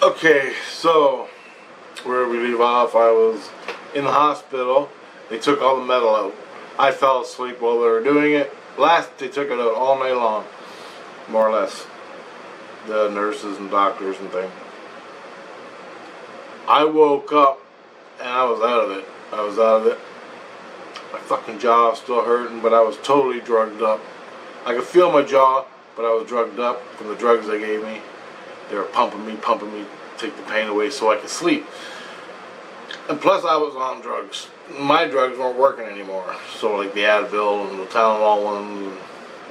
Okay, so where we leave off, I was in the hospital. They took all the metal out. I fell asleep while they were doing it. They took it out all night long, more or less. The nurses and doctors and things. I woke up and I was out of it. My fucking jaw was still hurting, but I was totally drugged up. I could feel my jaw, but I was drugged up from the drugs they gave me. They were pumping me, take the pain away so I could sleep. And plus I was on drugs. My drugs weren't working anymore. So like the Advil and the Tylenol ones and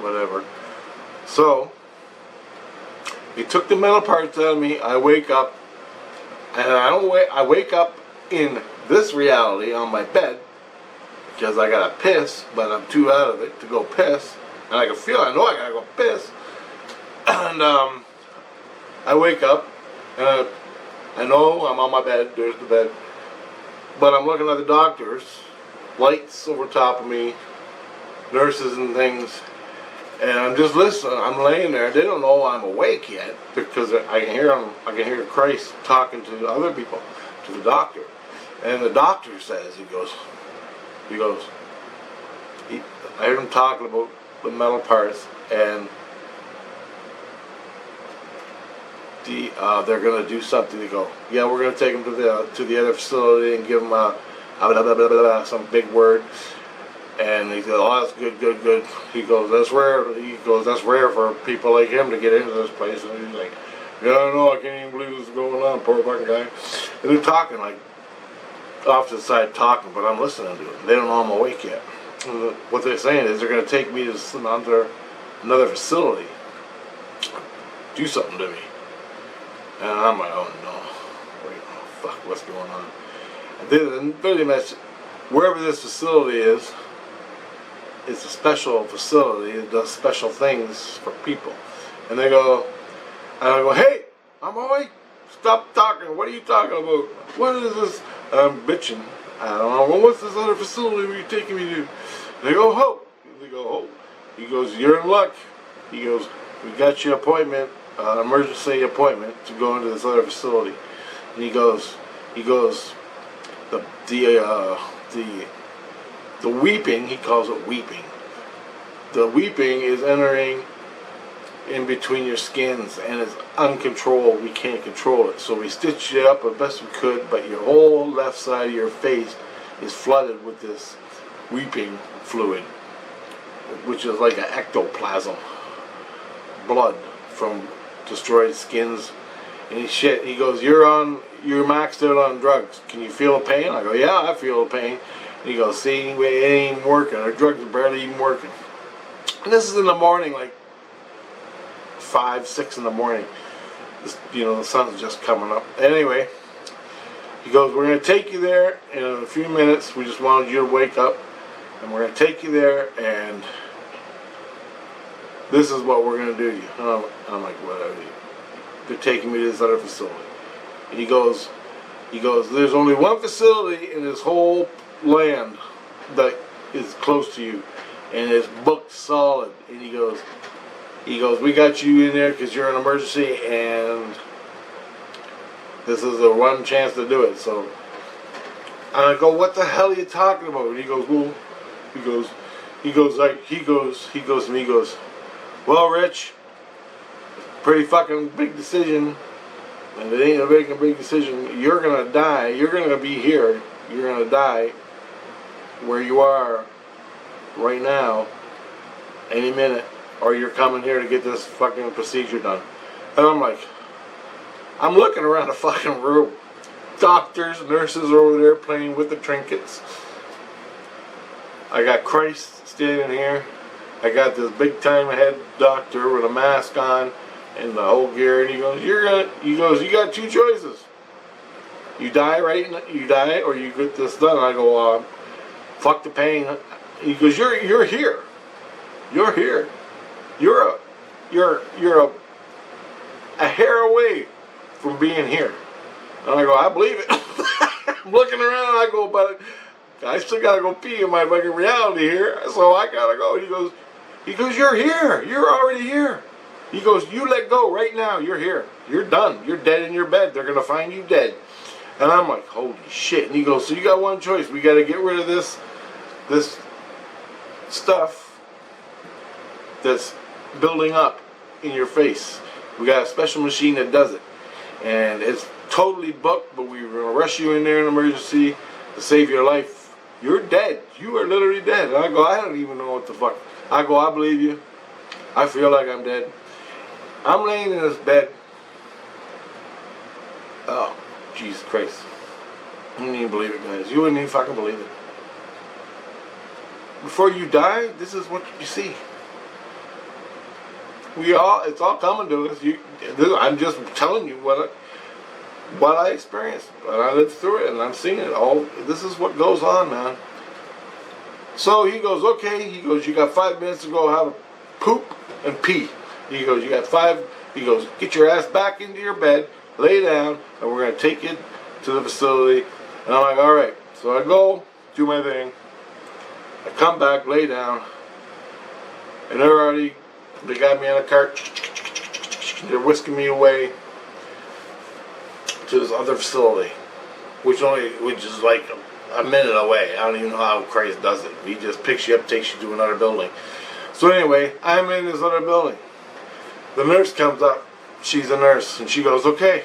whatever. So, they took the metal parts out of me. I wake up, and I wake up in this reality on my bed, because I gotta piss, but I'm too out of it to go piss. And I know I gotta go piss. And I wake up, and I know I'm on my bed, there's the bed. But I'm looking at the doctors, lights over top of me, nurses and things, and I'm just listening. I'm laying there. They don't know I'm awake yet because I can hear Christ talking to other people, to the doctor. And the doctor says, I heard him talking about the metal parts, and they're going to do something. They go, yeah, we're going to take them to the other facility and give them some big word. And he goes, oh, that's good. He goes, that's rare for people like him to get into this place. And he's like, yeah, I know, I can't even believe this is going on, poor fucking guy. And they're talking, like, off to the side talking, but I'm listening to it. They don't know I'm awake yet. And what they're saying is they're going to take me to another facility, do something to me. And I'm like, oh no, wait, oh fuck, what's going on? And pretty much, wherever this facility is, it's a special facility. It does special things for people. And I go, hey, I'm awake. Stop talking. What are you talking about? What is this? I'm bitching. I don't know. Well, what's this other facility where you're taking me to? They go, oh. They go, oh. He goes, you're in luck. He goes, we got your appointment, emergency appointment to go into this other facility. And he goes, the weeping, he calls it weeping. The weeping is entering in between your skins and it's uncontrolled. We can't control it. So we stitched you up as best we could, but your whole left side of your face is flooded with this weeping fluid, which is like an ectoplasm. Blood from destroyed skins. And he goes, you're maxed out on drugs. Can you feel the pain? I go, yeah, I feel the pain. And he goes, see, it ain't even working. Our drugs are barely even working. And this is in the morning, like 5, 6 in the morning. The sun's just coming up. Anyway, he goes, we're going to take you there in a few minutes. We just wanted you to wake up. And we're going to take you there, and this is what we're going to do to you. And I'm like, whatever. They're taking me to this other facility. And he goes, there's only one facility in this whole land that is close to you, and it's booked solid. And he goes, we got you in there because you're an emergency, and this is the one chance to do it. So, and I go, what the hell are you talking about? And he goes, well, he goes to me, he goes, well, Rich, pretty fucking big decision, and it ain't a big decision. You're gonna die. You're gonna be here. You're gonna die where you are right now, any minute, or you're coming here to get this fucking procedure done. And I'm like, I'm looking around the fucking room. Doctors, nurses are over there playing with the trinkets. I got Christ standing here. I got this big time head doctor with a mask on and the whole gear, and he goes, you got two choices. You die, right? You die, or you get this done. I go, fuck the pain. He goes, you're here. You're here. You're a hair away from being here. And I go, I believe it. I'm looking around, and I go, but I still gotta go pee in my fucking reality here, so I gotta go. He goes, you're here. You're already here. He goes, you let go right now. You're here. You're done. You're dead in your bed. They're going to find you dead. And I'm like, holy shit. And he goes, so you got one choice. We got to get rid of this stuff that's building up in your face. We got a special machine that does it. And it's totally booked, but we're going to rush you in there in emergency to save your life. You're dead. You are literally dead. And I go, I don't even know what the fuck. I go, I believe you. I feel like I'm dead. I'm laying in this bed. Oh, Jesus Christ. I wouldn't even believe it, guys. You wouldn't even fucking believe it. Before you die, this is what you see. It's all coming to us. I'm just telling you what I experienced. And I lived through it, and I'm seeing it all. This is what goes on, man. So he goes, okay. He goes, you got 5 minutes to go have a poop and pee. He goes, you got 5. He goes, get your ass back into your bed, lay down, and we're going to take you to the facility. And I'm like, all right. So I go, do my thing. I come back, lay down, and they got me on a cart. They're whisking me away to this other facility, which is like a minute away. I don't even know how Christ does it. He just picks you up, takes you to another building. So anyway, I'm in this other building. The nurse comes up. She's a nurse, and she goes, okay.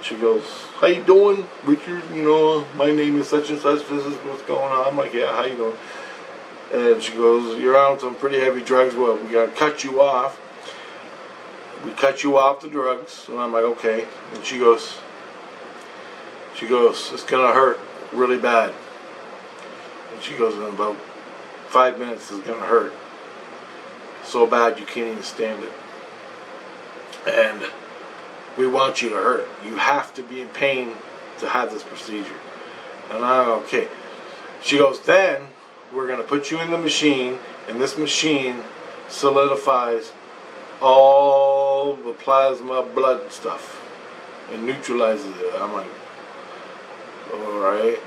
She goes, how you doing, Richard? You know, my name is such and such. This is what's going on. I'm like, yeah, how you doing? And she goes, you're on some pretty heavy drugs. Well, we got to cut you off. We cut you off the drugs. And I'm like, okay. And she goes, it's going to hurt really bad. And she goes, in about 5 minutes it's going to hurt. So bad you can't even stand it. And we want you to hurt. You have to be in pain to have this procedure. And I'm okay. She goes, then we're going to put you in the machine, and this machine solidifies all the plasma blood stuff and neutralizes it. I'm like, alright.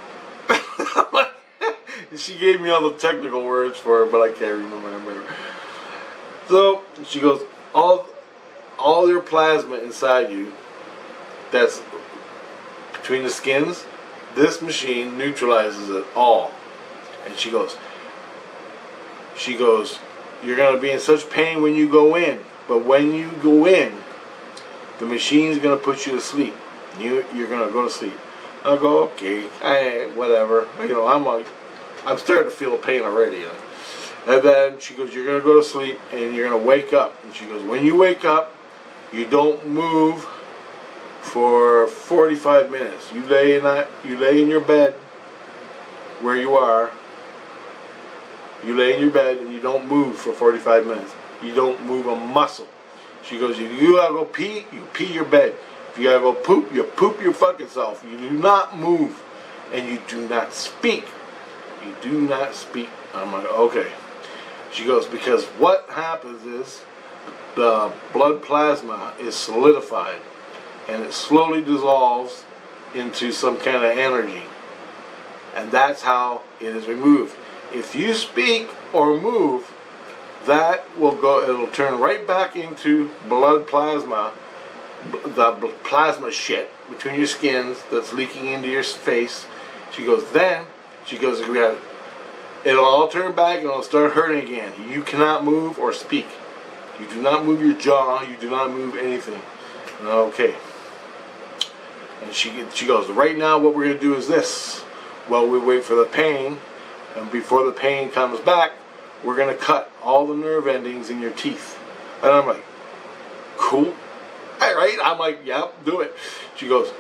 She gave me all the technical words for it, but I can't remember. So she goes, all your plasma inside you that's between the skins, this machine neutralizes it all. And she goes, you're going to be in such pain when you go in, but when you go in, the machine's going to put you to sleep. You're going to go to sleep. I'll go, okay, whatever. You know, I'm starting to feel the pain already. You know? And then she goes, you're going to go to sleep and you're going to wake up. And she goes, when you wake up, you don't move for 45 minutes. You lay in your bed where you are. You lay in your bed and you don't move for 45 minutes. You don't move a muscle. She goes, if you gotta go pee, you pee your bed. If you gotta go poop, you poop your fucking self. You do not move and you do not speak. You do not speak. I'm like, okay. She goes, because what happens is the blood plasma is solidified and it slowly dissolves into some kind of energy. And that's how it is removed. If you speak or move, that will go, it'll turn right back into blood plasma, the plasma shit between your skins that's leaking into your face. She goes, it'll all turn back and it'll start hurting again. You cannot move or speak. You do not move your jaw. You do not move anything. Okay. And she goes, right now what we're going to do is this. While we wait for the pain, and before the pain comes back, we're going to cut all the nerve endings in your teeth. And I'm like, cool. All right. I'm like, yeah, do it. She goes,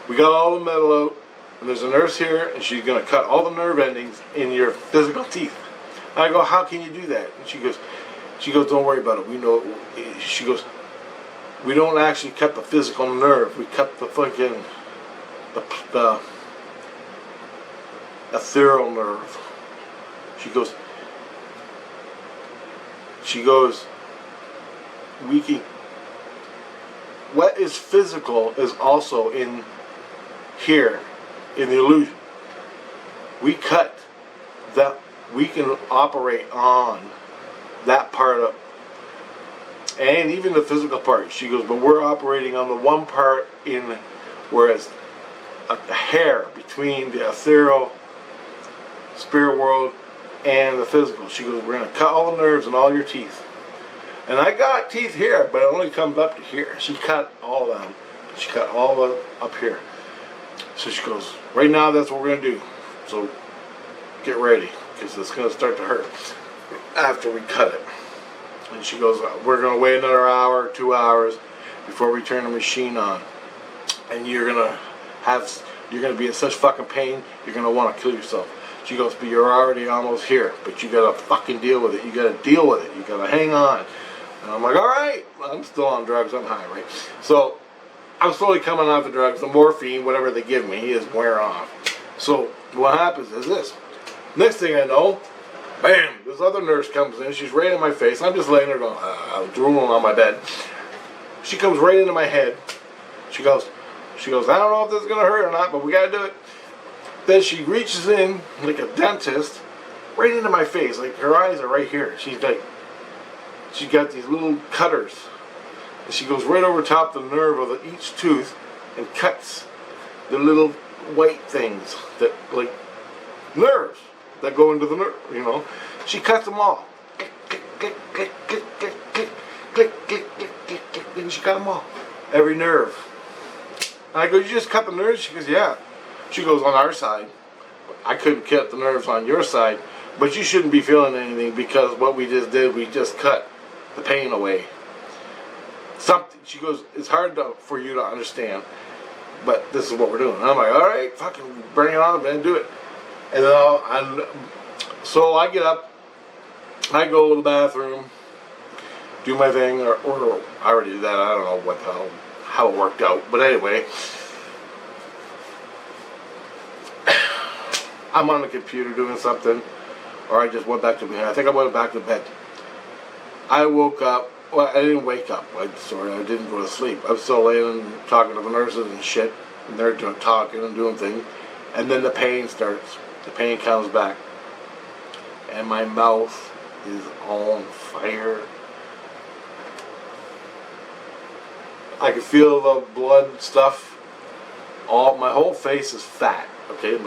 we got all the metal out, and there's a nurse here, and she's going to cut all the nerve endings in your physical teeth. And I go, how can you do that? And she goes, don't worry about it. We know. She goes, we don't actually cut the physical nerve. We cut the fucking, the ethereal nerve. She goes, we can, what is physical is also in here, in the illusion. We cut that, we can operate on that part of and even the physical part. She goes, but we're operating on the one part in whereas a hair between the ethereal spirit world and the physical. She goes, we're going to cut all the nerves and all your teeth. And I got teeth here, but it only comes up to here. She cut all of them. She cut all of them up here. So she goes, right now that's what we're going to do. So get ready, because it's going to start to hurt after we cut it. And she goes, we're going to wait another hour, 2 hours before we turn the machine on. And you're going to be in such fucking pain, you're going to want to kill yourself. She goes, but you're already almost here, but you got to fucking deal with it. You got to deal with it. You got to hang on. And I'm like, all right. I'm still on drugs. I'm high, right? So I'm slowly coming off the drugs. The morphine, whatever they give me, is wearing off. So what happens is this. Next thing I know, bam, this other nurse comes in. She's right in my face. I'm just laying there going, I'm drooling on my bed. She comes right into my head. She goes, I don't know if this is going to hurt or not, but we got to do it. Then she reaches in like a dentist right into my face. Like her eyes are right here. She's got these little cutters. And she goes right over top the nerve of each tooth and cuts the little white things that like nerves that go into the nerve, you know. She cuts them all. Click, click, click, click, click, click, click, click, click, click, click, click. And she cut them all. Every nerve. And I go, you just cut the nerves? She goes, yeah. She goes, on our side. I couldn't cut the nerves on your side, but you shouldn't be feeling anything because what we just did, we just cut the pain away. Something. She goes, it's hard for you to understand, but this is what we're doing. And I'm like, all right, fucking bring it on, man, do it. And then so I get up, I go to the bathroom, do my thing, or I already did that. I don't know what the hell, how it worked out, but anyway. I'm on the computer doing something, or I just went back to bed. I think I went back to bed. I woke up. Well, I didn't wake up. I didn't go to sleep. I was still laying and talking to the nurses and shit, and they're talking and doing things. And then the pain starts. The pain comes back, and my mouth is on fire. I can feel the blood stuff. My whole face is fat. Okay,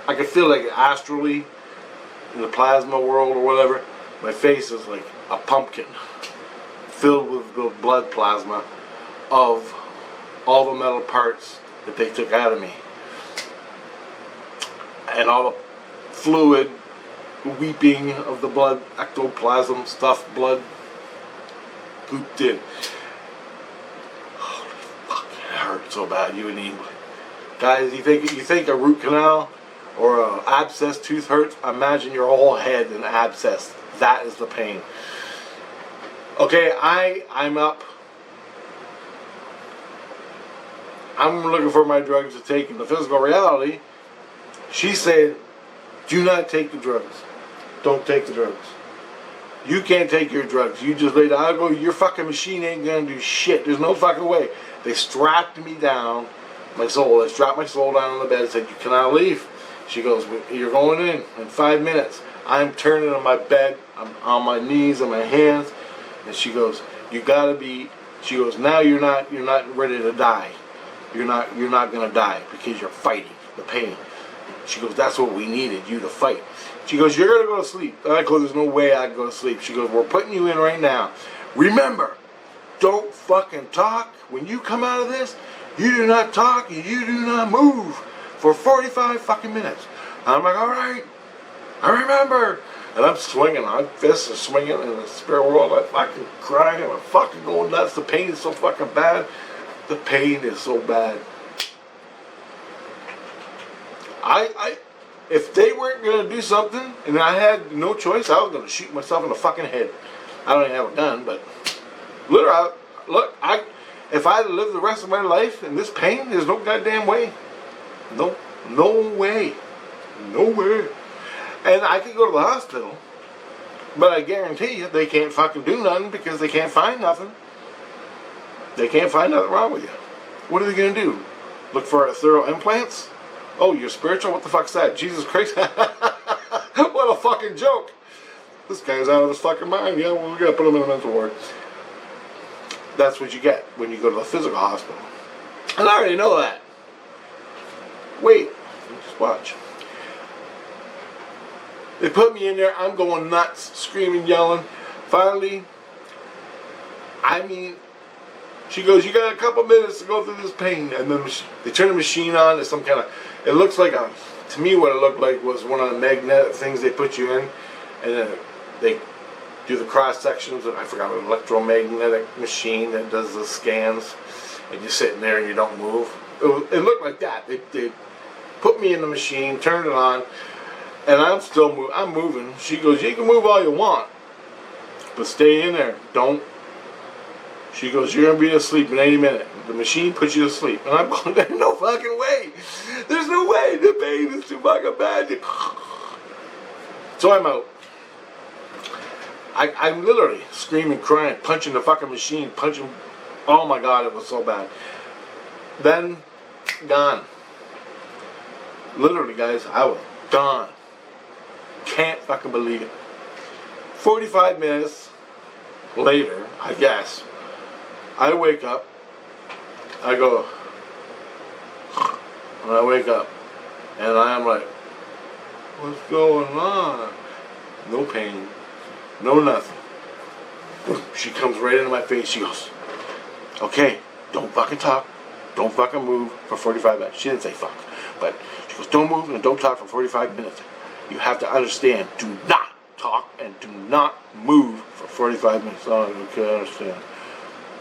I can feel like astrally in the plasma world or whatever. My face is like a pumpkin filled with the blood plasma of all the metal parts that they took out of me. And all the fluid weeping of the blood, ectoplasm stuff, blood pooped in. Holy fuck, it hurt so bad, you and me. Guys, you think a root canal or an abscess tooth hurts? Imagine your whole head an abscess. That is the pain. Okay, I'm up. I'm looking for my drugs to take in the physical reality. She said, do not take the drugs. Don't take the drugs. You can't take your drugs. You just lay down. I go, your fucking machine ain't gonna do shit. There's no fucking way. They strapped me down, my soul. They strapped my soul down on the bed and said, you cannot leave. She goes, you're going in 5 minutes. I'm turning on my bed. I'm on my knees and my hands. And she goes, you gotta be, she goes, now you're not ready to die. You're not gonna die because you're fighting the pain. She goes, that's what we needed, you to fight. She goes, you're gonna go to sleep. I go, there's no way I can go to sleep. She goes, we're putting you in right now. Remember, don't fucking talk. When you come out of this, you do not talk and you do not move for 45 fucking minutes. And I'm like, all right, I remember. And I'm swinging, my fists are swinging in the spirit world. I'm fucking crying, I'm fucking going nuts. The pain is so fucking bad. The pain is so bad. If they weren't going to do something and I had no choice, I was going to shoot myself in the fucking head. I don't even have a gun, but literally, look, if I lived the rest of my life in this pain, there's no goddamn way. No way. No way. And I could go to the hospital, but I guarantee you they can't fucking do nothing because they can't find nothing. They can't find nothing wrong with you. What are they going to do? Look for thorough implants? Oh, you're spiritual? What the fuck's that? Jesus Christ. What a fucking joke. this guy's out of his fucking mind. Yeah, well, we gotta put him in a mental ward. That's what you get when you go to the physical hospital. And I already know that. Wait, just watch. They put me in there. I'm going nuts, screaming, yelling. Finally, she goes, you got a couple minutes to go through this pain. And then they turn the machine on. It's some kind of, it looks like to me what it looked like was one of the magnetic things they put you in. And then they do the cross sections. And I forgot, an electromagnetic machine that does the scans. And you're sitting there and you don't move. It looked like that. They put me in the machine, turned it on. And I'm moving. She goes, you can move all you want, but stay in there. Don't. She goes, you're going to be asleep in any minute. The machine puts you to sleep. And I'm going, there's no fucking way. There's no way. The pain is too fucking bad. So I'm out. I'm literally screaming, crying, punching the fucking machine, punching. Oh my God, it was so bad. Then, gone. Literally, guys, I was gone. Can't fucking believe it. 45 minutes later, I guess, I wake up. I go, and I wake up, and I'm like, what's going on? No pain, no nothing. She comes right into my face. She goes, okay, don't fucking talk, don't fucking move for 45 minutes. She didn't say fuck, but she goes, don't move and don't talk for 45 minutes. You have to understand, do not talk and do not move for 45 minutes. Oh, okay, I understand.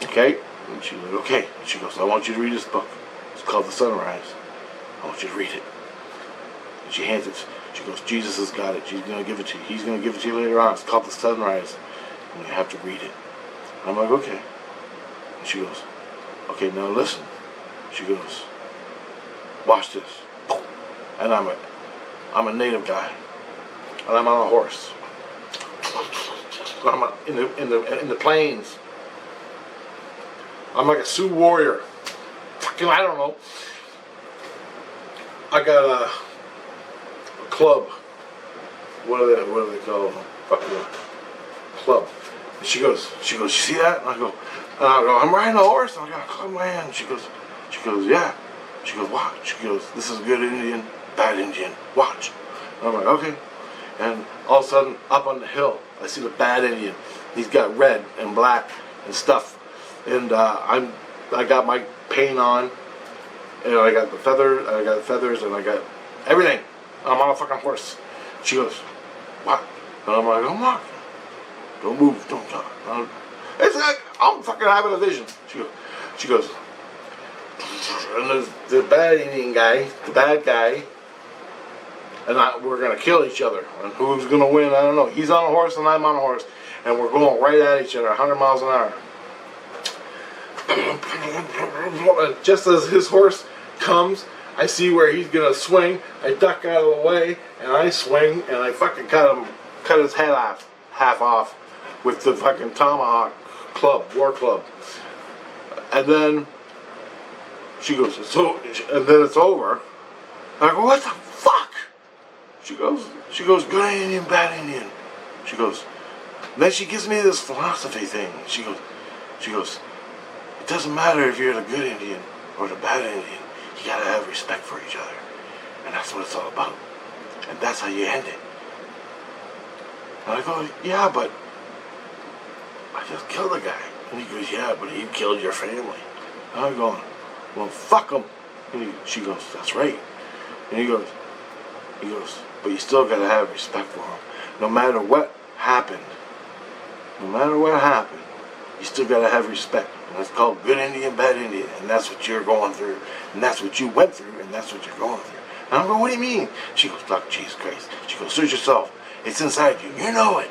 Okay? And she goes, okay. And she goes, I want you to read this book. It's called The Sunrise. I want you to read it. And she hands it. She goes, Jesus has got it. She's going to give it to you. He's going to give it to you later on. It's called The Sunrise. And you have to read it. I'm like, okay. And she goes, okay, now listen. She goes, watch this. And I'm a native guy, and I'm on a horse. I'm in the plains. I'm like a Sioux warrior. Fucking, I don't know. I got a club. What do they call them? Fucking club. And she goes, you see that? And I go, I'm riding a horse, and I got a club in my hand. She goes, yeah. She goes, watch. She goes, this is a good Indian, bad Indian. Watch. And I'm like, okay. And all of a sudden, up on the hill, I see the bad Indian. He's got red and black and stuff. And I got my paint on, and I got the feathers, and I got everything. I'm on a fucking horse. She goes, what? And I'm like, I'm walking. Don't move, don't talk. It's like I'm fucking having a vision. She goes, and there's the bad Indian guy, the bad guy, and we're gonna kill each other. And who's gonna win? I don't know. He's on a horse and I'm on a horse, and we're going right at each other, 100 miles an hour. Just as his horse comes, I see where he's gonna swing. I duck out of the way, and I swing, and I fucking cut his head half off with the fucking tomahawk club, war club. And then she goes, and then it's over. And I go, what the fuck? She goes, good Indian, bad Indian. She goes, and then she gives me this philosophy thing. She goes, it doesn't matter if you're the good Indian or the bad Indian. You gotta have respect for each other. And that's what it's all about. And that's how you end it. And I go, yeah, but I just killed a guy. And he goes, yeah, but he killed your family. And I'm going, well, fuck him. And she goes, that's right. And he goes, but you still gotta have respect for him. No matter what happened, you still gotta have respect. And that's called good Indian, bad Indian. And that's what you're going through. And that's what you went through. And that's what you're going through. And I'm going, what do you mean? She goes, fuck, Jesus Christ. She goes, search yourself. It's inside you. You know it.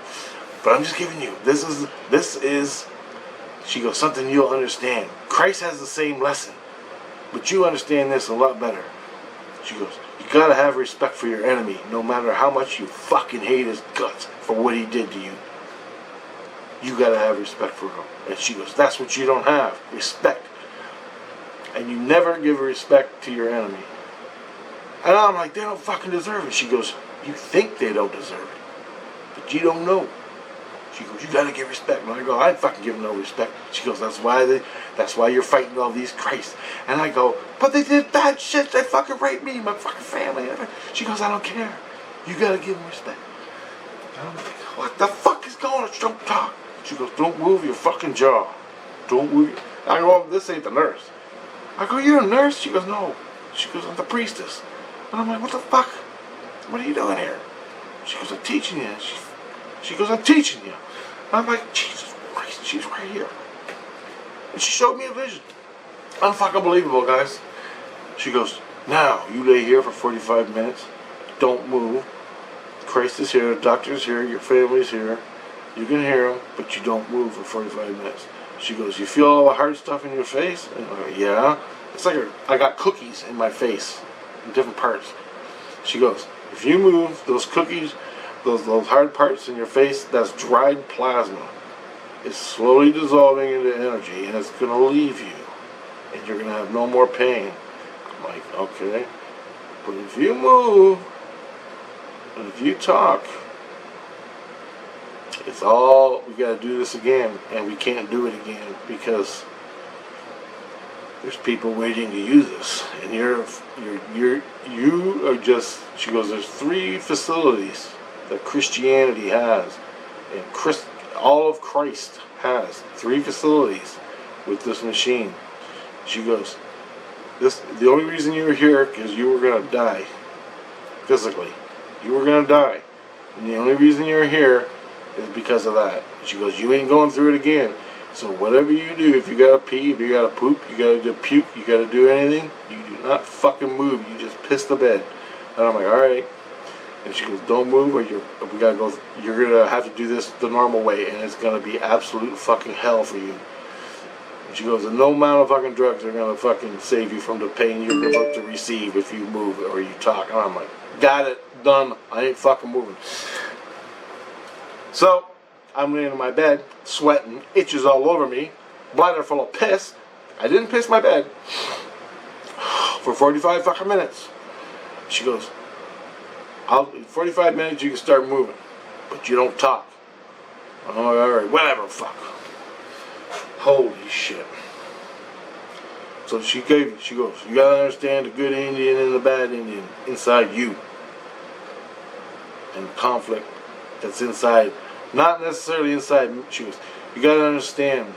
But I'm just giving you, this is, she goes, something you'll understand. Christ has the same lesson. But you understand this a lot better. She goes, you gotta have respect for your enemy, no matter how much you fucking hate his guts for what he did to you. You gotta have respect for him. And she goes, that's what you don't have, respect. And you never give respect to your enemy. And I'm like, they don't fucking deserve it. She goes, you think they don't deserve it, but you don't know. She goes, you gotta give respect. And I go, I ain't fucking giving no respect. She goes, that's why you're fighting all these Christ. And I go, but they did bad shit. They fucking raped me, my fucking family. She goes, I don't care. You gotta give them respect. And I'm like, what the fuck is going on? Don't talk. She goes, don't move your fucking jaw. Don't move. I go, this ain't the nurse. I go, you're a nurse? She goes, no. She goes, I'm the priestess. And I'm like, what the fuck? What are you doing here? She goes, I'm teaching you. She goes, I'm teaching you. And I'm like, Jesus Christ, she's right here. And she showed me a vision. Unfucking believable, guys. She goes, now, you lay here for 45 minutes. Don't move. Christ is here, the doctor's here, your family's here. You can hear him, but you don't move for 45 minutes. She goes, you feel all the hard stuff in your face? And I go, yeah. It's like I got cookies in my face, in different parts. She goes, if you move those cookies, those hard parts in your face, that's dried plasma. It's slowly dissolving into energy, and it's going to leave you. And you're going to have no more pain. I'm like, okay. But if you move, and if you talk, it's all, we got to do this again, and we can't do it again because there's people waiting to use this, and you are just. She goes, there's 3 facilities that Christianity has, and all of Christ has 3 facilities with this machine. She goes, the only reason you were here because you were gonna die physically. You were gonna die, and the only reason you're here is because of that. She goes, you ain't going through it again. So whatever you do, if you gotta pee, if you gotta poop, you gotta do puke, you gotta do anything, you do not fucking move. You just piss the bed. And I'm like, all right. And she goes, don't move, or we gotta go. You're gonna have to do this the normal way, and it's gonna be absolute fucking hell for you. And she goes, and no amount of fucking drugs are gonna fucking save you from the pain you're about to receive if you move or you talk. And I'm like, got it, done. I ain't fucking moving. So I'm laying in my bed, sweating, itches all over me, bladder full of piss. I didn't piss my bed for 45 fucking minutes. She goes, in 45 minutes you can start moving, but you don't talk. I'm like, alright, whatever, fuck. Holy shit. So she goes, you gotta understand the good Indian and the bad Indian inside you. And conflict that's inside. Not necessarily inside. She goes, you gotta understand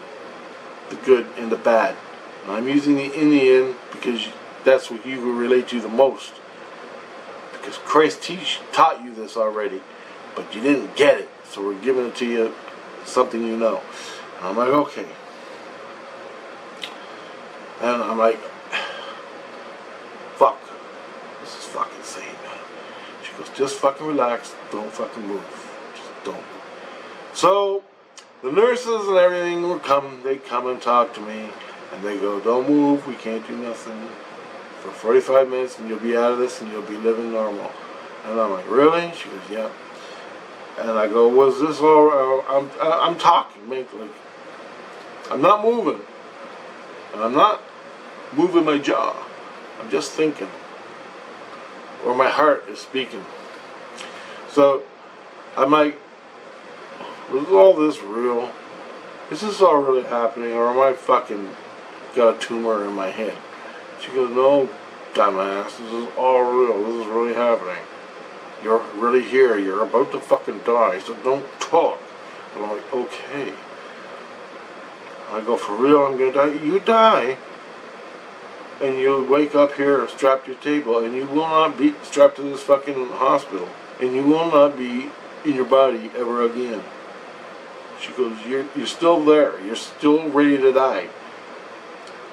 the good and the bad. And I'm using the Indian because that's what you will relate to the most. Because Christ taught you this already, but you didn't get it. So we're giving it to you, something you know. And I'm like, okay. And I'm like, fuck. This is fucking insane, man. She goes, just fucking relax. Don't fucking move. Just don't. So, the nurses and everything they come and talk to me, and they go, don't move, we can't do nothing for 45 minutes, and you'll be out of this, and you'll be living normal. And I'm like, really? She goes, yeah. And I go, was this all, I'm talking, like, I'm not moving, and I'm not moving my jaw, I'm just thinking, or my heart is speaking. So, I'm like, is all this real? Is this all really happening, or am I fucking got a tumor in my head? She goes, no, dumbass, this is all real, this is really happening. You're really here, you're about to fucking die, so don't talk. And I'm like, okay. I go, for real, I'm gonna die? You die, and you'll wake up here strapped to your table, and you will not be strapped to this fucking hospital, and you will not be in your body ever again. She goes, you're still there. You're still ready to die.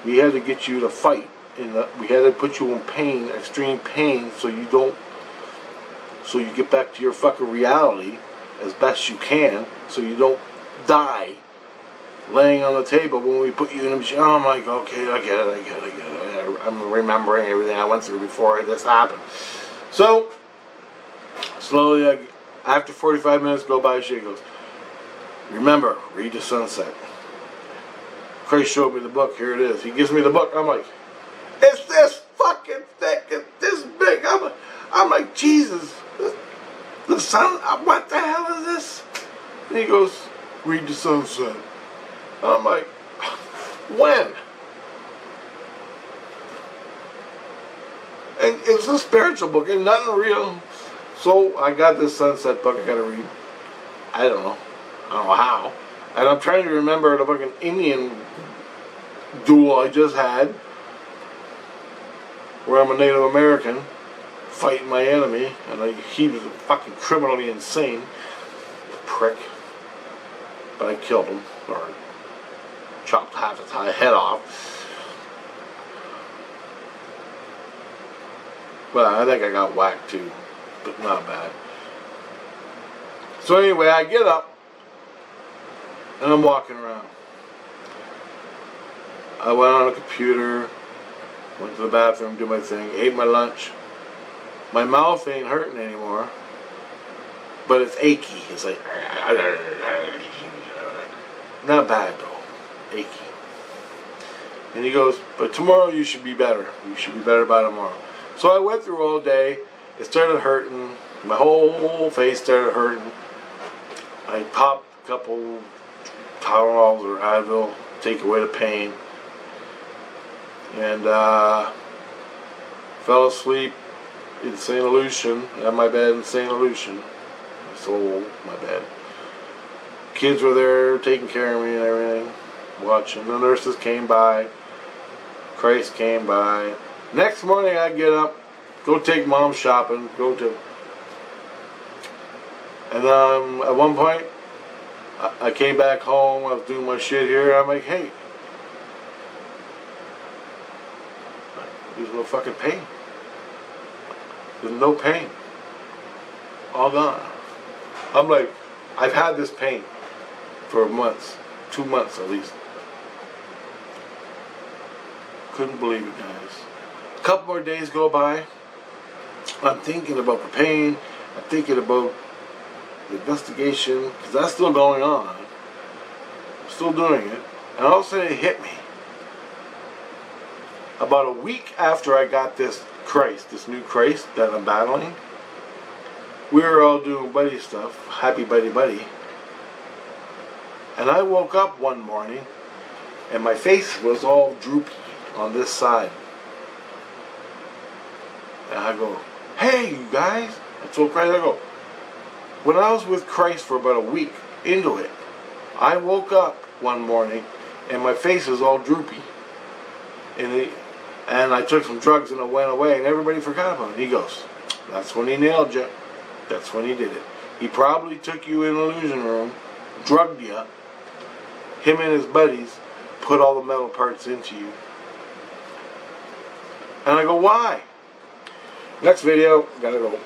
We had to get you to fight. We had to put you in pain, extreme pain, so you get back to your fucking reality as best you can, so you don't die laying on the table when we put you in the machine. Oh, I'm like, okay, I get it. I'm remembering everything I went through before this happened. So, slowly, after 45 minutes go by, she goes, remember, read the sunset. Christ showed me the book. Here it is. He gives me the book. I'm like, it's this fucking thick. It's this big. I'm Jesus, the sun, what the hell is this? And he goes, read the sunset. I'm like, when? And it's a spiritual book, and nothing real. So I got this sunset book I gotta read. I don't know how. And I'm trying to remember the fucking Indian duel I just had, where I'm a Native American fighting my enemy, and he was fucking criminally insane, prick. But I killed him, or chopped half his head off. Well, I think I got whacked too, but not bad. So anyway, I get up, and I'm walking around. I went on a computer, went to the bathroom, did my thing, ate my lunch. My mouth ain't hurting anymore, but it's achy. It's like, not bad though, achy. And he goes, but tomorrow you should be better. You should be better by tomorrow. So I went through all day. It started hurting. My whole face started hurting. I popped a couple Tylenols or Advil, take away the pain. And fell asleep in St. Lucian, at my bed in St. Lucian. I sold my bed. Kids were there taking care of me and everything, watching. The nurses came by. Christ came by. Next morning I get up, go take mom shopping, and at one point I came back home, I was doing my shit here, I'm like, hey, there's no fucking pain. There's no pain. All gone. I'm like, I've had this pain for months, 2 months at least. Couldn't believe it, guys. A couple more days go by. I'm thinking about the pain. I'm thinking about the investigation, because that's still going on. I'm still doing it. And all of a sudden it hit me. About a week after I got this new Christ that I'm battling, we were all doing buddy stuff, happy buddy. And I woke up one morning and my face was all droopy on this side. And I go, hey you guys, I told Christ, I go, when I was with Christ for about a week into it, I woke up one morning and my face was all droopy. And I took some drugs and it went away and everybody forgot about it. He goes, that's when he nailed you. That's when he did it. He probably took you in an illusion room, drugged you, him and his buddies put all the metal parts into you. And I go, why? Next video, gotta go.